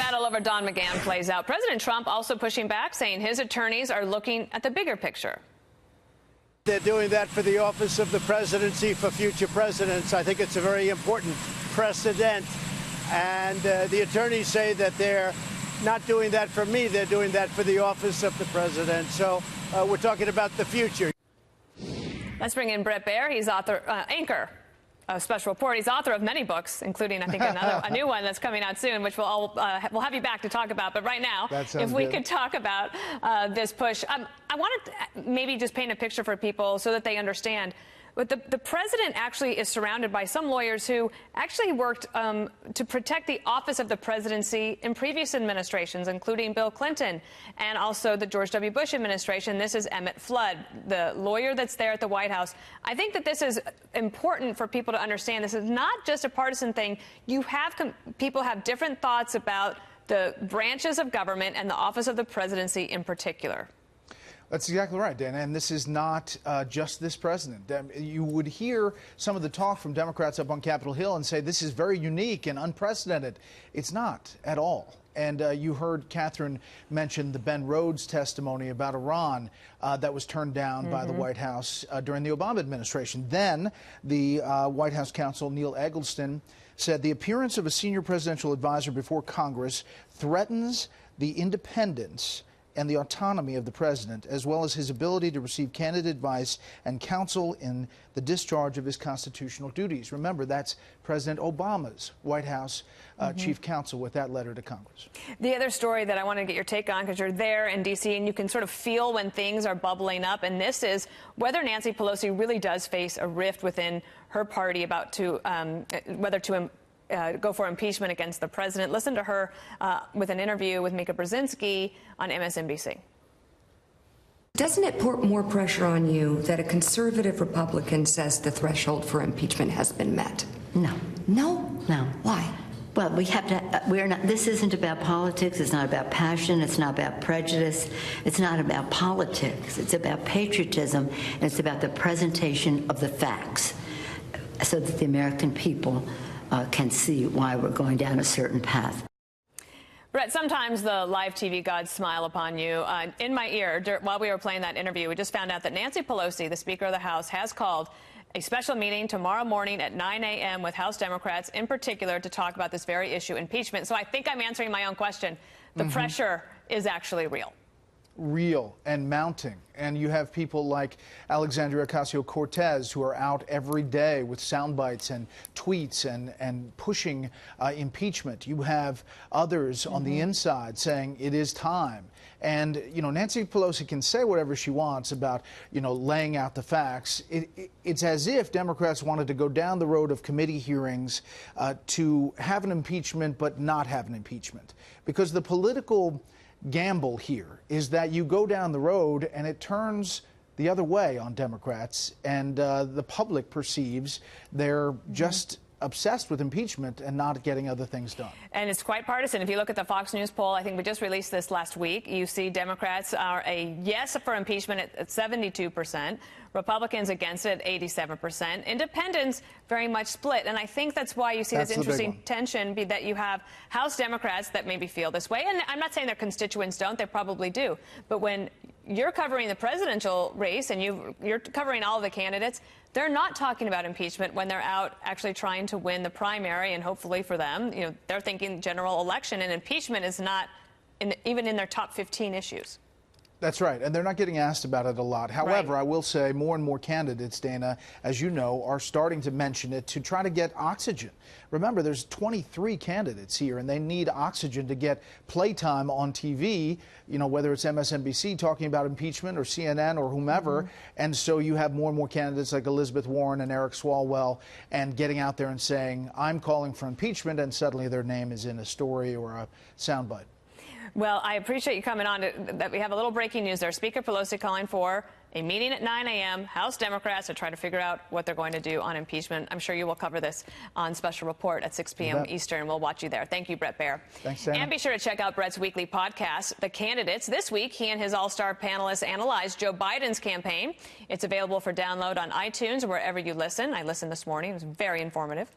battle over Don McGahn plays out, President Trump also pushing back, saying his attorneys are looking at the bigger picture. They're doing that for the office of the presidency for future presidents. I think it's a very important precedent. And the attorneys say that they're not doing that for me. They're doing that for the office of the president. So we're talking about the future. Let's bring in Bret Baier. He's anchor of Special Report. He's author of many books, including, I think, a new one that's coming out soon, which we'll have you back to talk about. But right now, if we could talk about this push. I wanted to maybe just paint a picture for people so that they understand. But the president actually is surrounded by some lawyers who actually worked to protect the office of the presidency in previous administrations, including Bill Clinton and also the George W. Bush administration. This is Emmett Flood, the lawyer that's there at the White House. I think that this is important for people to understand. This is not just a partisan thing. You have people have different thoughts about the branches of government and the office of the presidency in particular. That's exactly right, Dana, and this is not just this president. You would hear some of the talk from Democrats up on Capitol Hill and say this is very unique and unprecedented. It's not at all. And you heard Catherine mention the Ben Rhodes testimony about Iran that was turned down by the White House during the Obama administration. Then the White House counsel, Neil Eggleston, said the appearance of a senior presidential advisor before Congress threatens the independence and the autonomy of the president, as well as his ability to receive candid advice and counsel in the discharge of his constitutional duties. Remember, that's President Obama's White House chief counsel with that letter to Congress. The other story that I want to get your take on, because you're there in D.C. and you can sort of feel when things are bubbling up, and this is whether Nancy Pelosi really does face a rift within her party about whether to go for impeachment against the president. Listen to her with an interview with Mika Brzezinski on MSNBC. Doesn't it put more pressure on you that a conservative Republican says the threshold for impeachment has been met? No. No? No. Why? Well, we have to, this isn't about politics, it's not about passion, it's not about prejudice, it's not about politics, it's about patriotism, and it's about the presentation of the facts so that the American people can see why we're going down a certain path. Bret, sometimes the live TV gods smile upon you. In my ear, while we were playing that interview, we just found out that Nancy Pelosi, the Speaker of the House, has called a special meeting tomorrow morning at 9 a.m. with House Democrats, in particular, to talk about this very issue, impeachment. So I think I'm answering my own question. The pressure is actually real. Real and mounting. And you have people like Alexandria Ocasio-Cortez who are out every day with sound bites and tweets and pushing impeachment. You have others on the inside saying it is time. And, you know, Nancy Pelosi can say whatever she wants about, you know, laying out the facts. It's as if Democrats wanted to go down the road of committee hearings to have an impeachment but not have an impeachment. Because the political gamble here is that you go down the road and it turns the other way on Democrats, and the public perceives they're just obsessed with impeachment and not getting other things done. And it's quite partisan. If you look at the Fox News poll, I think we just released this last week, you see Democrats are a yes for impeachment at 72%, Republicans against it at 87%, independents very much split. And I think that's why you see this interesting tension that you have House Democrats that maybe feel this way. And I'm not saying their constituents don't, they probably do. But when you're covering the presidential race and you're covering all of the candidates, they're not talking about impeachment when they're out actually trying to win the primary, and hopefully for them, you know, they're thinking general election, and impeachment is not even in their top 15 issues. That's right, and they're not getting asked about it a lot. However, I will say more and more candidates, Dana, as you know, are starting to mention it to try to get oxygen. Remember, there's 23 candidates here, and they need oxygen to get playtime on TV, you know, whether it's MSNBC talking about impeachment or CNN or whomever. And so you have more and more candidates like Elizabeth Warren and Eric Swalwell and getting out there and saying, I'm calling for impeachment, and suddenly their name is in a story or a soundbite. Well, I appreciate you coming on. That we have a little breaking news there. Speaker Pelosi calling for a meeting at 9 a.m. House Democrats to try to figure out what they're going to do on impeachment. I'm sure you will cover this on Special Report at 6 p.m. Eastern. We'll watch you there. Thank you, Bret Baier. Thanks, Dana. And be sure to check out Bret's weekly podcast, The Candidates. This week, he and his all-star panelists analyzed Joe Biden's campaign. It's available for download on iTunes or wherever you listen. I listened this morning. It was very informative.